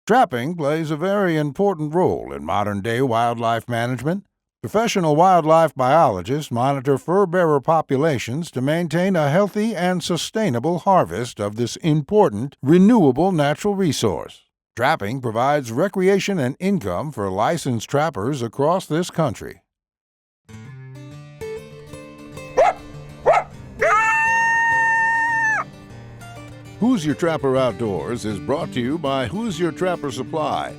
Trapping plays a very important role in modern-day wildlife management. Professional wildlife biologists monitor fur-bearer populations to maintain a healthy and sustainable harvest of this important, renewable natural resource. Trapping provides recreation and income for licensed trappers across this country. Hoosier Trapper Outdoors is brought to you by Hoosier Trapper Supply.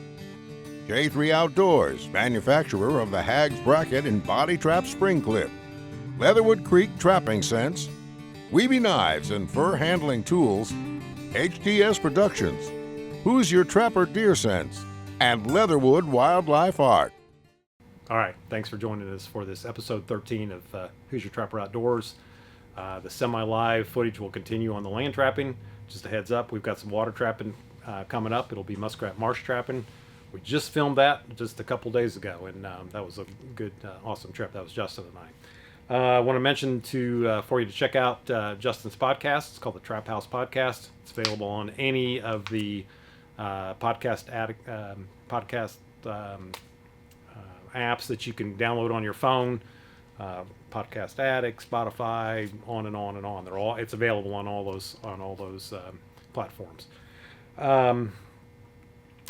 J3 Outdoors, manufacturer of the Hags Bracket and Body Trap Spring Clip. Leatherwood Creek Trapping Scents. Weeby Knives and Fur Handling Tools. HTS Productions. Hoosier Trapper Deer Scents. And Leatherwood Wildlife Art. All right, thanks for joining us for this episode 13 of Hoosier Trapper Outdoors. The semi-live footage will continue on the land trapping. Just a heads up, we've got some water trapping coming up. It'll be muskrat marsh trapping. We just filmed that just a couple days ago, and that was a good, awesome trip. That was Justin and I. I want to mention for you to check out Justin's podcast. It's called the Trap House Podcast. It's available on any of the podcast apps that you can download on your phone. Podcast Addict, Spotify, on and on and on. It's available on all those platforms. Want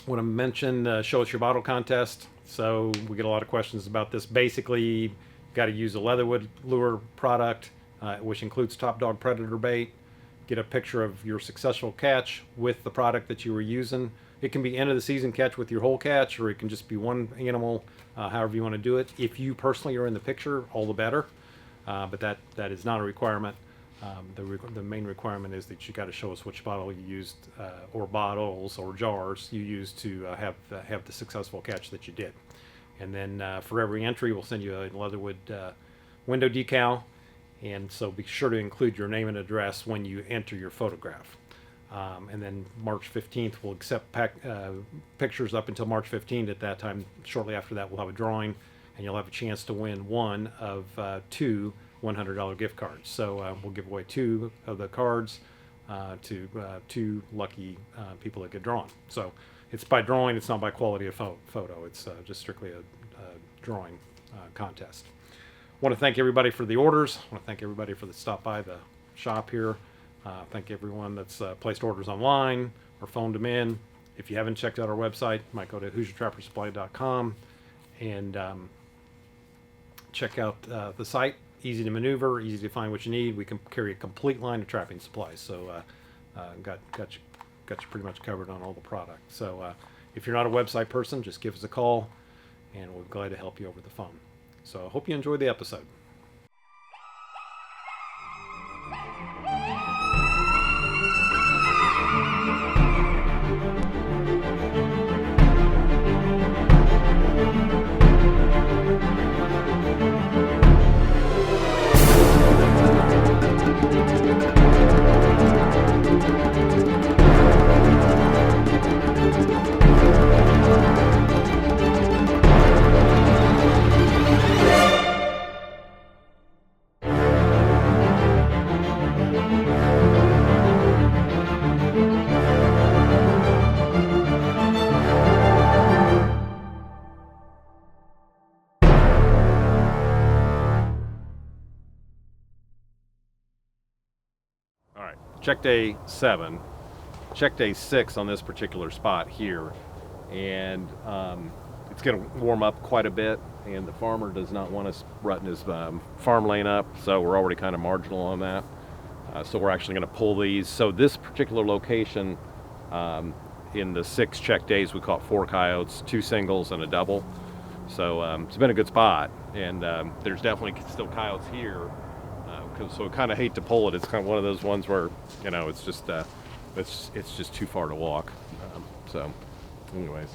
to mention Show Us Your Bottle contest. So we get a lot of questions about this. Basically, you got to use a Leatherwood lure product, which includes Top Dog Predator bait. Get a picture of your successful catch with the product that you were using. It can be end of the season catch with your whole catch, or it can just be one animal, however you want to do it. If you personally are in the picture, all the better. But that is not a requirement. The main requirement is that you got to show us which bottle you used, or bottles or jars you used to have the successful catch that you did. And then for every entry, we'll send you a Leatherwood window decal. And so be sure to include your name and address when you enter your photograph. And then March 15th, we'll accept pictures up until March 15th. At that time, shortly after that, we'll have a drawing, and you'll have a chance to win one of two $100 gift cards. So we'll give away two of the cards to two lucky people that get drawn. So it's by drawing, it's not by quality of photo. It's just strictly a drawing contest. I want to thank everybody for the orders. I want to thank everybody for the stop by the shop here. Thank everyone that's placed orders online or phoned them in. If you haven't checked out our website, you might go to HoosierTrapperSupply.com and check out the site. Easy to maneuver, easy to find what you need. We can carry a complete line of trapping supplies, so got you pretty much covered on all the products. So if you're not a website person, just give us a call, and we're glad to help you over the phone. So I hope you enjoyed the episode. Check day 7, check day 6 on this particular spot here, and it's going to warm up quite a bit, and the farmer does not want us rutting his farm lane up, so we're already kind of marginal on that. So we're actually going to pull these. So this particular location, in the 6 check days, we caught 4 coyotes, 2 singles and a double. So it's been a good spot, and there's definitely still coyotes here. So I kind of hate to pull it. It's kind of one of those ones where, it's just it's just too far to walk. So anyways,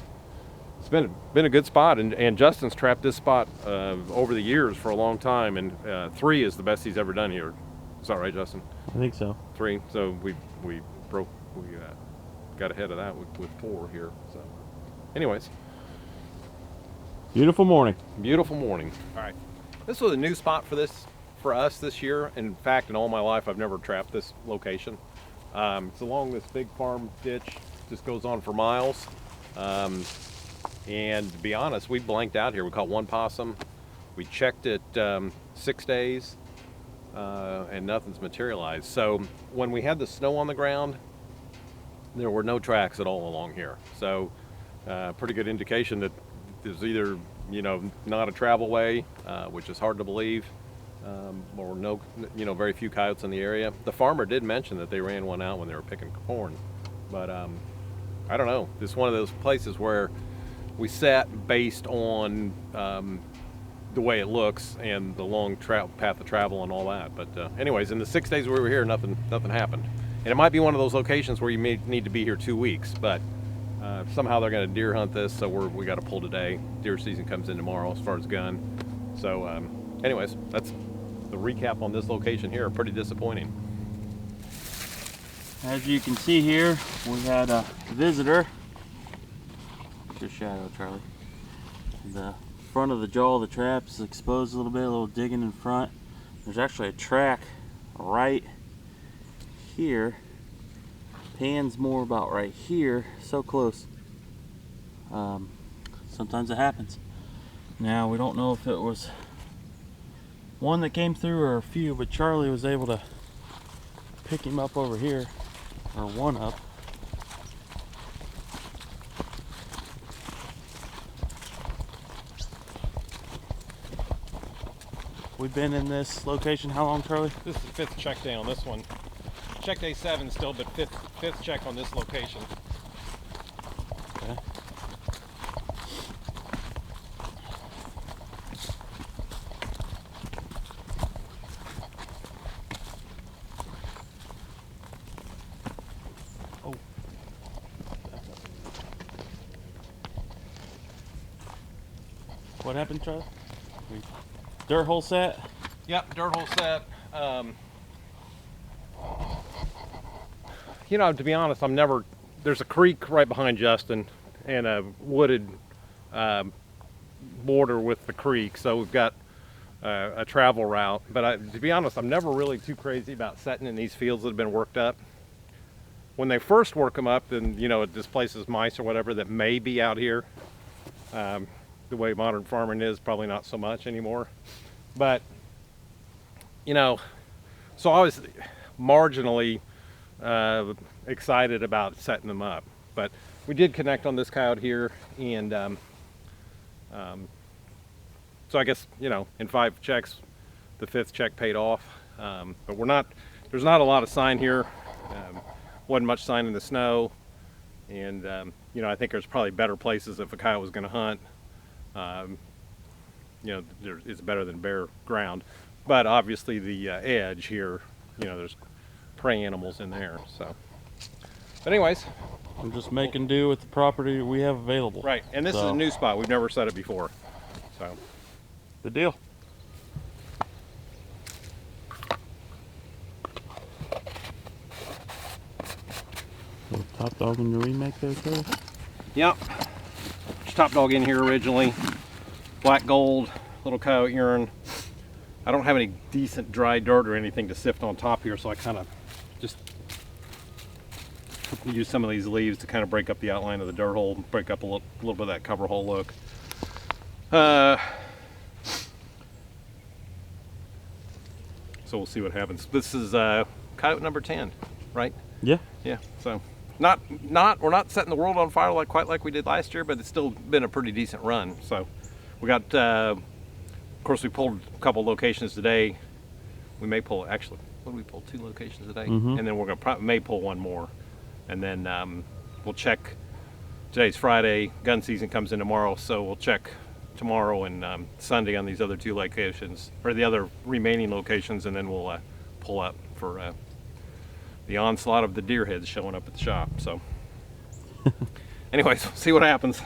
it's been a good spot, and Justin's trapped this spot over the years for a long time, and 3 is the best he's ever done here. Is that right, Justin? I think so. 3. So we got ahead of that with 4 here. So anyways, beautiful morning. Beautiful morning. All right, this was a new spot for us this year. In fact, in all my life, I've never trapped this location. It's along this big farm ditch, just goes on for miles. And to be honest, we blanked out here. We caught one possum. We checked it 6 days, and nothing's materialized. So when we had the snow on the ground, there were no tracks at all along here. So pretty good indication that there's either, not a travel way, which is hard to believe, or no, very few coyotes in the area. The farmer did mention that they ran one out when they were picking corn, but I don't know. It's one of those places where we sat based on the way it looks and the long path of travel and all that. But anyways, in the 6 days we were here, nothing happened. And it might be one of those locations where you may need to be here 2 weeks, but somehow they're going to deer hunt this, so we got to pull today. Deer season comes in tomorrow as far as gun. So anyways, that's the recap on this location here. Pretty disappointing. As you can see here, we had a visitor. Your shadow, Charlie. The front of the jaw of the trap is exposed a little bit, a little digging in front. There's actually a track right here. Pan's more about right here, so close. Sometimes it happens. Now we don't know if it was one that came through or a few, but Charlie was able to pick him up over here, or one up. We've been in this location how long, Charlie? This is the fifth check day on this one. Check day 7 still, but fifth check on this location. Okay. Oh. What happened, Charlie? Dirt hole set? Yep, dirt hole set. To be honest, there's a creek right behind Justin and a wooded border with the creek, so we've got a travel route. But to be honest, I'm never really too crazy about setting in these fields that have been worked up. When they first work them up, then, it displaces mice or whatever that may be out here. The way modern farming is, probably not so much anymore. But, so I was marginally excited about setting them up. But we did connect on this coyote here, and so I guess, in 5 checks, the 5th check paid off. But there's not a lot of sign here. Wasn't much sign in the snow. And, I think there's probably better places if a coyote was going to hunt. It's better than bare ground, but obviously the edge here, there's prey animals in there. So, but anyways, I'm just making do with the property we have available. Right, and this is a new spot. We've never set it before, so good deal. Little top dog in your remake there, Charlie? Yep. Top dog in here originally. Black gold, little coyote urine. I don't have any decent dry dirt or anything to sift on top here, so I kind of just use some of these leaves to kind of break up the outline of the dirt hole, break up a little bit of that cover hole look. So we'll see what happens. This is coyote number 10, right? Yeah. Yeah. So we're not setting the world on fire quite like we did last year, but it's still been a pretty decent run. So we got, of course, we pulled a couple locations today. We may pull, actually, what did we pull? 2 locations today, and then we're gonna may pull one more, and then we'll check. Today's Friday. Gun season comes in tomorrow, so we'll check tomorrow and Sunday on these other 2 locations, or the other remaining locations, and then we'll pull up for the onslaught of the deer heads showing up at the shop. So anyways, see what happens.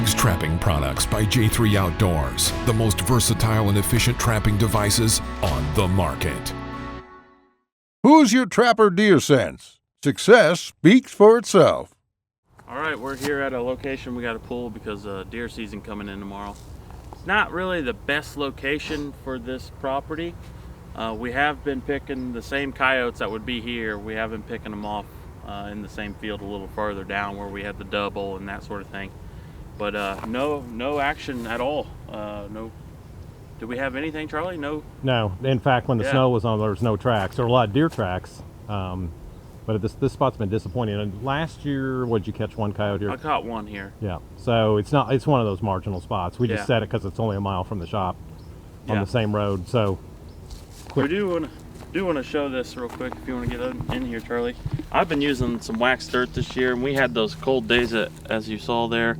Hags trapping products by J3 Outdoors, the most versatile and efficient trapping devices on the market. Hoosier Trapper Deer Sense. Success speaks for itself. All right, we're here at a location we got to pull because deer season coming in tomorrow. It's not really the best location for this property. We have been picking the same coyotes that would be here. We have been picking them off in the same field a little further down where we had the double and that sort of thing. But no action at all. No. Did we have anything, Charlie? No. No. In fact, when the snow was on, there was no tracks. There were a lot of deer tracks. But this spot's been disappointing. And last year, what did you catch? One coyote here? I caught one here. Yeah. So it's one of those marginal spots. We just said it because it's only a mile from the shop on the same road. So we do want to show this real quick if you want to get in here, Charlie. I've been using some waxed dirt this year, and we had those cold days that, as you saw there,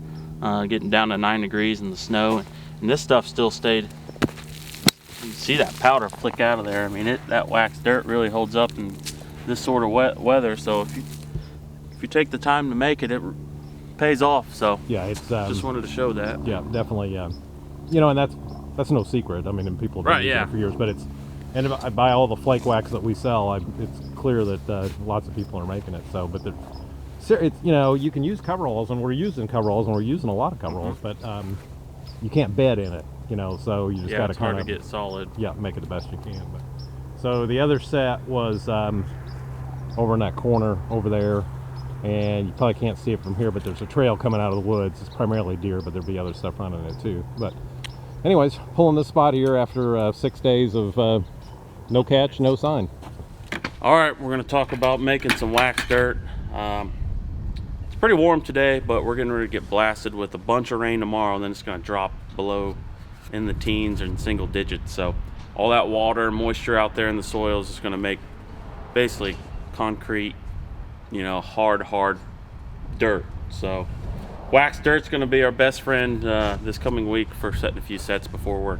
getting down to 9 degrees in the snow, and this stuff still stayed. You see that powder flick out of there. I mean, that waxed dirt really holds up in this sort of weather. So if you take the time to make it, it pays off. So yeah, it's just wanted to show that. Yeah, definitely. And that's no secret. I mean, and people have been using it for years, but and by all the flake wax that we sell, it's clear that lots of people are making it. So, but it's you can use coveralls, and we're using coveralls, and we're using a lot of coveralls, but you can't bed in it. So you just got to kind of get solid. Yeah, make it the best you can. But so the other set was over in that corner over there, and you probably can't see it from here, but there's a trail coming out of the woods. It's primarily deer, but there'll be other stuff running it too. But anyways, pulling this spot here after 6 days of no catch, no sign. All right, we're going to talk about making some wax dirt. It's pretty warm today, but we're getting ready to get blasted with a bunch of rain tomorrow, and then it's going to drop below in the teens and single digits. So all that water and moisture out there in the soils is going to make basically concrete, hard dirt. So wax dirt's going to be our best friend this coming week for setting a few sets before work.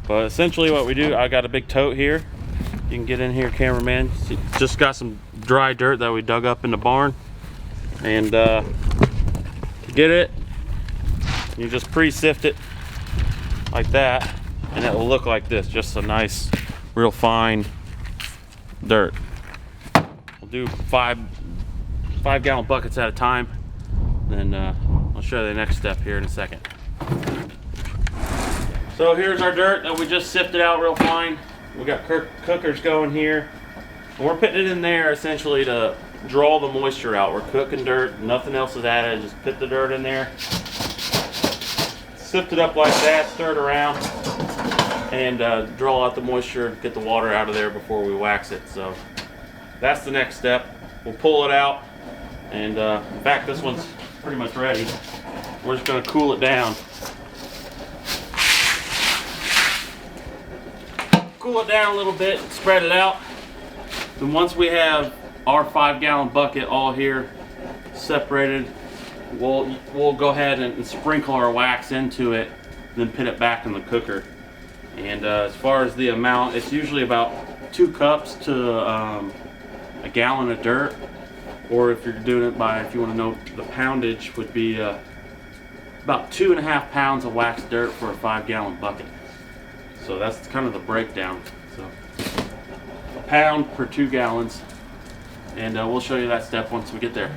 But essentially what we do, I got a big tote here. You can get in here, cameraman. Just got some dry dirt that we dug up in the barn, and get it, you just pre-sift it like that, and it will look like this, just a nice real fine dirt. We'll do five gallon buckets at a time, then I'll show you the next step here in a second. So here's our dirt that we just sifted out real fine. We got cookers going here, and we're putting it in there essentially to draw the moisture out. We're cooking dirt, nothing else is added, just put the dirt in there, sift it up like that, stir it around, and draw out the moisture, get the water out of there before we wax it. So that's the next step. We'll pull it out, and in fact this one's pretty much ready. We're just going to cool it down. Cool it down a little bit, spread it out. Then once we have our 5 gallon bucket all here separated, we'll go ahead and sprinkle our wax into it, then put it back in the cooker. And as far as the amount, it's usually about 2 cups to a gallon of dirt, or if you're doing it by, if you want to know the poundage, would be about 2.5 pounds of wax dirt for a 5 gallon bucket. So that's kind of the breakdown. So a pound per 2 gallons, and we'll show you that step once we get there.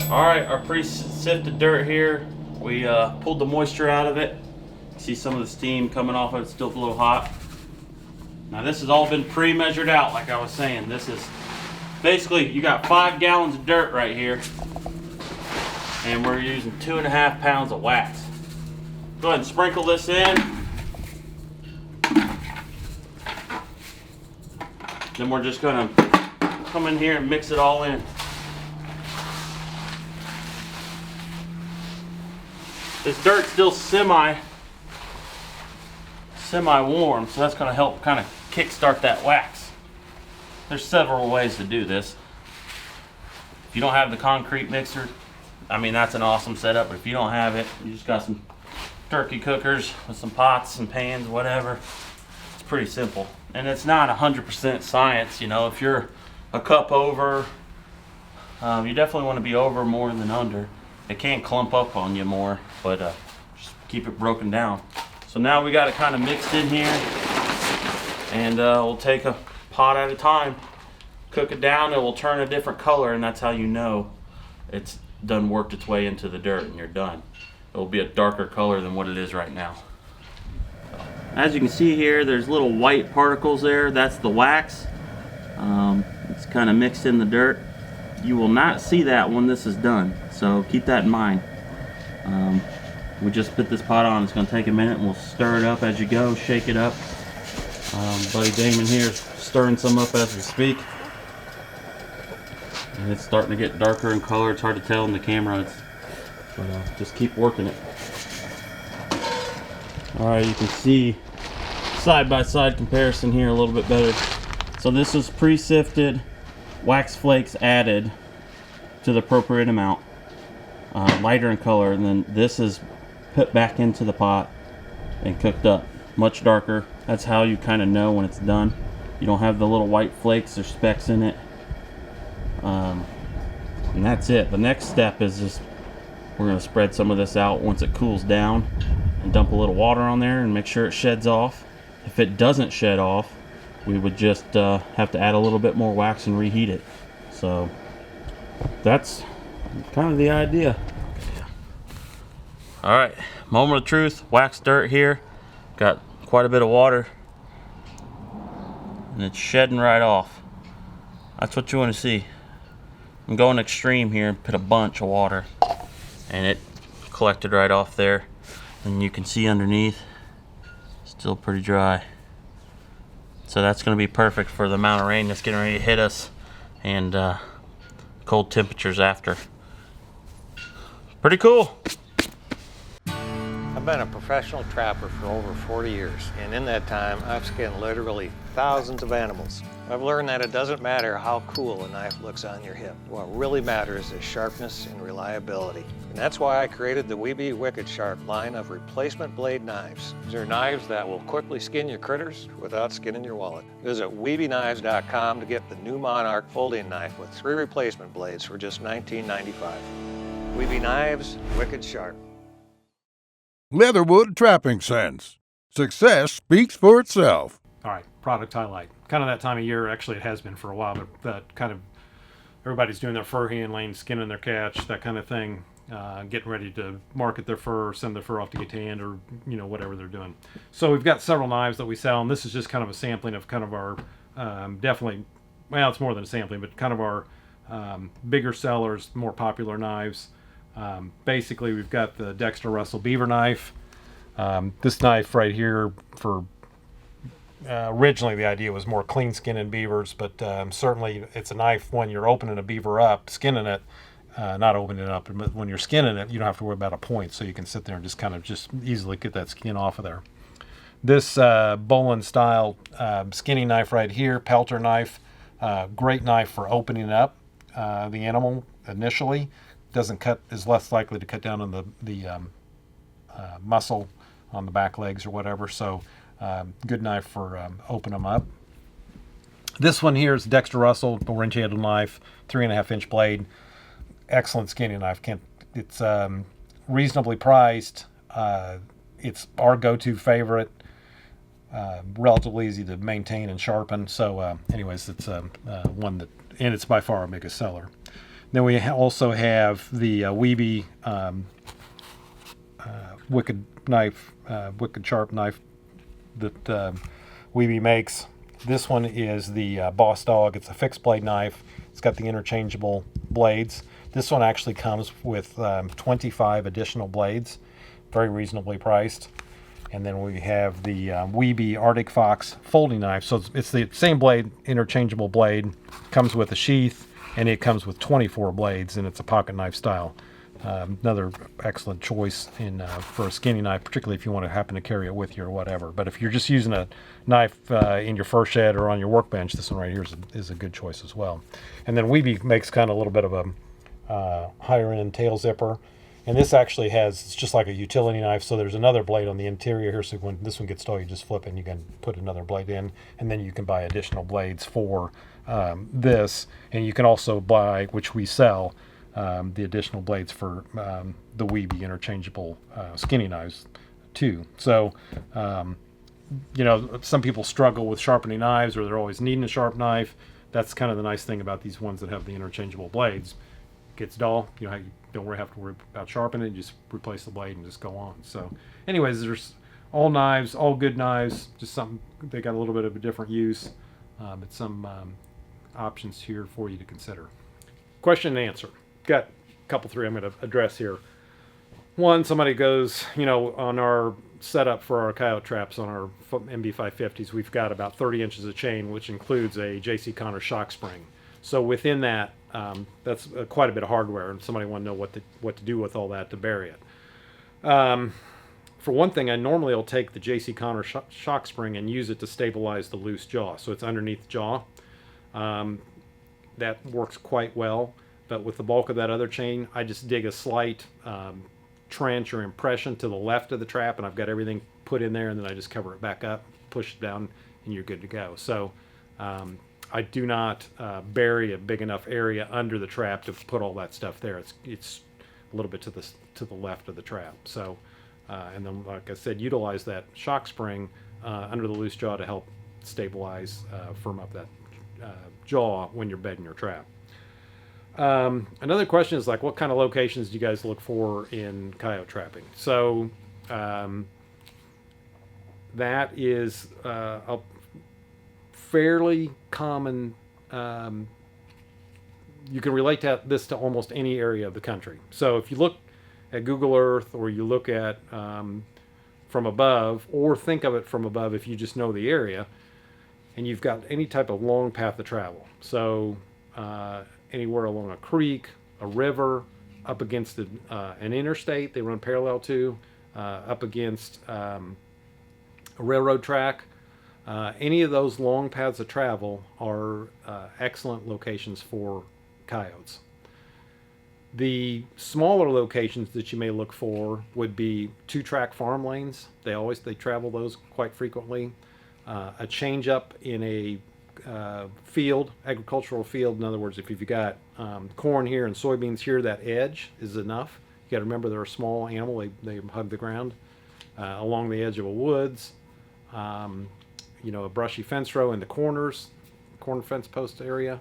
All right, our pre-sifted dirt here, we pulled the moisture out of it. See some of the steam coming off of it, still a little hot. Now this has all been pre-measured out, like I was saying. This is basically, you got 5 gallons of dirt right here, and we're using 2.5 pounds of wax. Go ahead and sprinkle this in. Then we're just gonna come in here and mix it all in. This dirt's still semi warm, so that's gonna help kind of kickstart that wax. There's several ways to do this. If you don't have the concrete mixer, I mean, that's an awesome setup, but if you don't have it, you just got some turkey cookers with some pots and pans, whatever. It's pretty simple. And it's not 100% science, if you're a cup over, you definitely want to be over more than under. It can clump up on you more, but keep it broken down. So now we got it kind of mixed in here, and we'll take a pot at a time, cook it down. It will turn a different color, and that's how you know it's done worked its way into the dirt and you're done. It will be a darker color than what it is right now. As you can see here, there's little white particles there. That's the wax. It's kind of mixed in the dirt. You will not see that when this is done, so keep that in mind. We just put this pot on. It's going to take a minute, and we'll stir it up as you go, shake it up. Buddy Damon here is stirring some up as we speak. And it's starting to get darker in color. It's hard to tell in the camera, but just keep working it. Alright, you can see side-by-side comparison here a little bit better. So this is pre-sifted, wax flakes added to the appropriate amount, lighter in color, and then this is put back into the pot and cooked up, much darker. That's how you kind of know when it's done. You don't have the little white flakes or specks in it. And that's it. The next step is just, we're going to spread some of this out once it cools down and dump a little water on there and make sure it sheds off. If it doesn't shed off, we would just have to add a little bit more wax and reheat it. So that's kind of the idea. All right, moment of truth. Wax dirt here. Got quite a bit of water, and it's shedding right off. That's what you want to see. I'm going extreme here and put a bunch of water, and it collected right off there. And you can see underneath, still pretty dry. So that's going to be perfect for the amount of rain that's getting ready to hit us, and cold temperatures after. Pretty cool. I've been a professional trapper for over 40 years, and in that time, I've skinned literally thousands of animals. I've learned that it doesn't matter how cool a knife looks on your hip. What really matters is sharpness and reliability. And that's why I created the Weeby Wicked Sharp line of replacement blade knives. These are knives that will quickly skin your critters without skinning your wallet. Visit WeebyKnives.com to get the new Monarch folding knife with 3 replacement blades for just $19.95. Weeby Knives, Wicked Sharp. Leatherwood Trapping Sense. Success speaks for itself. All right, product highlight. Kind of that time of year, actually it has been for a while, but that kind of, everybody's doing their fur handling, skinning their catch, that kind of thing, getting ready to market their fur, send their fur off to get tanned, or, you know, whatever they're doing. So we've got several knives that we sell, and this is just kind of a sampling of kind of our, definitely, well, it's more than a sampling, but kind of our bigger sellers, more popular knives. Basically, we've got the Dexter Russell beaver knife. This knife right here, for originally the idea was more clean skinning beavers, but certainly it's a knife when you're opening a beaver up, skinning it, not opening it up, but when you're skinning it, you don't have to worry about a point, so you can sit there and just kind of just easily get that skin off of there. This Bolin style skinning knife right here, pelter knife, great knife for opening up the animal initially. Doesn't cut, is less likely to cut down on the muscle on the back legs or whatever, so good knife for open them up. This one here is Dexter Russell orange handled knife, 3.5 inch blade, excellent skinning knife. It's reasonably priced. It's our go-to favorite, relatively easy to maintain and sharpen, so anyways, it's one that, and it's by far our biggest seller. Then we also have the Weeby Wicked knife, Wicked Sharp knife that Weeby makes. This one is the Boss Dog. It's a fixed blade knife. It's got the interchangeable blades. This one actually comes with 25 additional blades, very reasonably priced. And then we have the Weeby Arctic Fox folding knife. So it's the same blade, interchangeable blade, comes with a sheath, and it comes with 24 blades, and it's a pocket knife style. Another excellent choice for a skinning knife, particularly if you want to happen to carry it with you or whatever. But if you're just using a knife in your fur shed or on your workbench, this one right here is a good choice as well. And then Weeby makes kind of a little bit of a higher end tail zipper. And this actually has, it's just like a utility knife, so there's another blade on the interior here, so when this one gets dull, you just flip it and you can put another blade in, and then you can buy additional blades for this. And you can also buy, which we sell, the additional blades for the Weeby interchangeable skinning knives. too. So, some people struggle with sharpening knives, or they're always needing a sharp knife. That's kind of the nice thing about these ones that have the interchangeable blades. It gets dull, you don't have to worry about sharpening it. You just replace the blade and just go on. So, anyways, there's all knives, all good knives. Just something they got a little bit of a different use, but some options here for you to consider. Question and answer. Got a couple, three I'm going to address here. One, somebody goes, on our setup for our coyote traps on our MB550s, we've got about 30 inches of chain, which includes a J.C. Connor shock spring. So within that, that's quite a bit of hardware, and somebody want to know what to do with all that to bury it. For one thing, I normally will take the J.C. Connor shock spring and use it to stabilize the loose jaw. So it's underneath the jaw. That works quite well. But with the bulk of that other chain, I just dig a slight trench or impression to the left of the trap, and I've got everything put in there, and then I just cover it back up, push it down, and you're good to go. So I do not bury a big enough area under the trap to put all that stuff there. It's a little bit to the left of the trap. So and then, like I said, utilize that shock spring under the loose jaw to help stabilize, firm up that jaw when you're bedding your trap. Another question is what kind of locations do you guys look for in coyote trapping? So that is a fairly common. You can relate this to almost any area of the country. So if you look at Google Earth, or you look at from above, or think of it from above if you just know the area, and you've got any type of long path of travel. So anywhere along a creek, a river, up against an interstate they run parallel to, up against a railroad track. Any of those long paths of travel are excellent locations for coyotes. The smaller locations that you may look for would be 2-track farm lanes. They travel those quite frequently. A change up in a field, agricultural field. In other words, if you've got corn here and soybeans here, that edge is enough. You got to remember they're a small animal. They hug the ground. Along the edge of a woods, a brushy fence row in the corners, corner fence post area.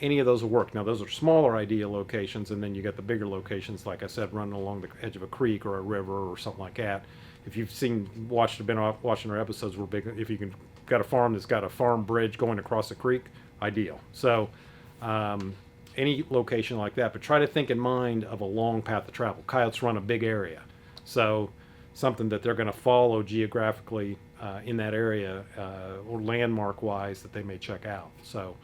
Any of those will work. Now, those are smaller ideal locations, and then you got the bigger locations, like I said, running along the edge of a creek or a river or something like that. If you've been watching our episodes, we're big. If you got a farm that's got a farm bridge going across a creek, ideal. So any location like that, but try to think in mind of a long path of travel. Coyotes run a big area, so something that they're going to follow geographically in that area or landmark wise that they may check out. So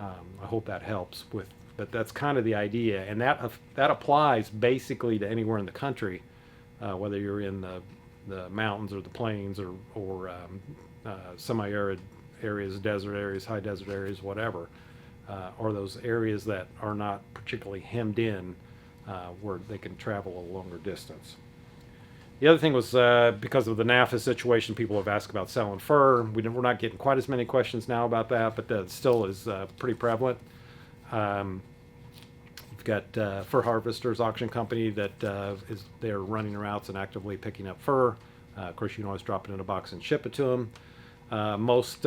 I hope that helps with. But that's kind of the idea, and that applies basically to anywhere in the country, whether you're in the mountains or the plains or semi-arid areas, desert areas, high desert areas, whatever, or those areas that are not particularly hemmed in, where they can travel a longer distance. The other thing was because of the NAFTA situation, people have asked about selling fur. We're not getting quite as many questions now about that, but that still is pretty prevalent. You've got Fur Harvesters Auction Company that they're running routes and actively picking up fur. Of course, you can always drop it in a box and ship it to them. Most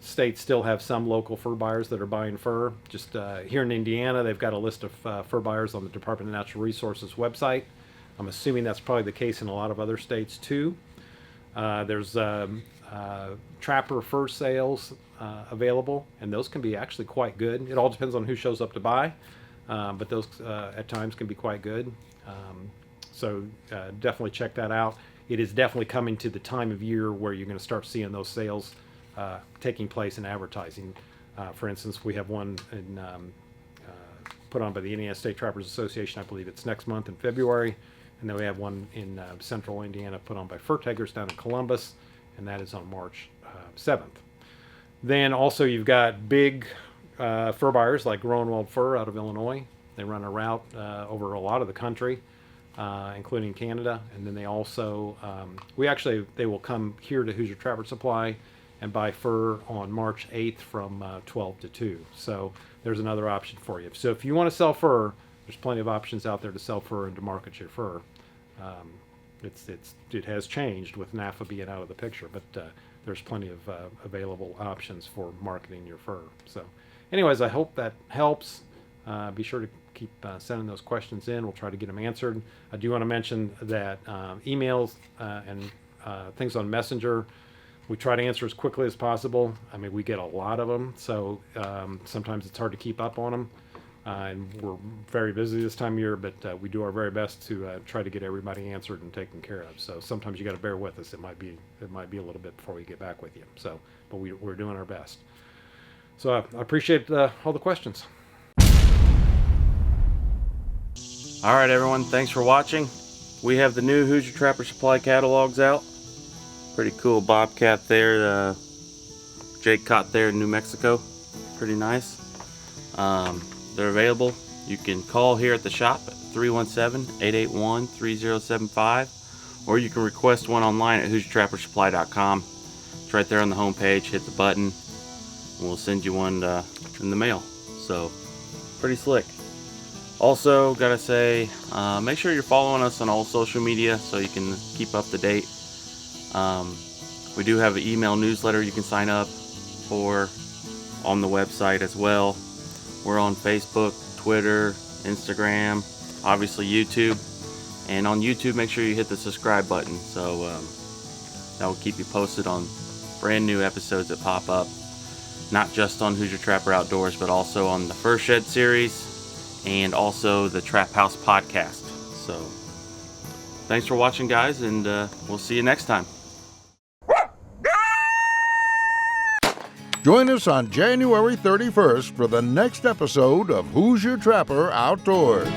states still have some local fur buyers that are buying fur. Just here in Indiana, they've got a list of fur buyers on the Department of Natural Resources website. I'm assuming that's probably the case in a lot of other states too. There's trapper fur sales available, and those can be actually quite good. It all depends on who shows up to buy, but those at times can be quite good. So definitely check that out. It is definitely coming to the time of year where you're going to start seeing those sales taking place in advertising. For instance, we have one put on by the Indiana State Trappers Association. I believe it's next month in February. And then we have one in central Indiana put on by Fur Takers down in Columbus, and that is on March 7th. Then also you've got big fur buyers like Groenwald Fur out of Illinois. They run a route over a lot of the country, including Canada. And then they also, they will come here to Hoosier Trapper Supply and buy fur on March 8th from 12 to 2. So there's another option for you. So if you want to sell fur, there's plenty of options out there to sell fur and to market your fur. it has changed with NAFA being out of the picture, but there's plenty of available options for marketing your fur. So, anyways, I hope that helps. Be sure to keep sending those questions in. We'll try to get them answered. I do want to mention that emails and things on Messenger, we try to answer as quickly as possible. I mean, we get a lot of them, so sometimes it's hard to keep up on them. And we're very busy this time of year, but we do our very best to try to get everybody answered and taken care of. So sometimes you got to bear with us. It might be a little bit before we get back with you. So, but we're doing our best. So I appreciate all the questions. All right, everyone. Thanks for watching. We have the new Hoosier Trapper Supply catalogs out. Pretty cool bobcat there. Jake caught there in New Mexico. Pretty nice. They're available. You can call here at the shop at 317-881-3075, or you can request one online at HoosierTrapperSupply.com. It's right there on the home page. Hit the button, and we'll send you one in the mail. So, pretty slick. Also, gotta say, make sure you're following us on all social media so you can keep up to date. We do have an email newsletter you can sign up for on the website as well. We're on Facebook, Twitter, Instagram, obviously YouTube. And on YouTube, make sure you hit the subscribe button, so that will keep you posted on brand new episodes that pop up. Not just on Hoosier Trapper Outdoors, but also on the Fur Shed series and also the Trap House podcast. So thanks for watching, guys, and we'll see you next time. Join us on January 31st for the next episode of Hoosier Trapper Outdoors.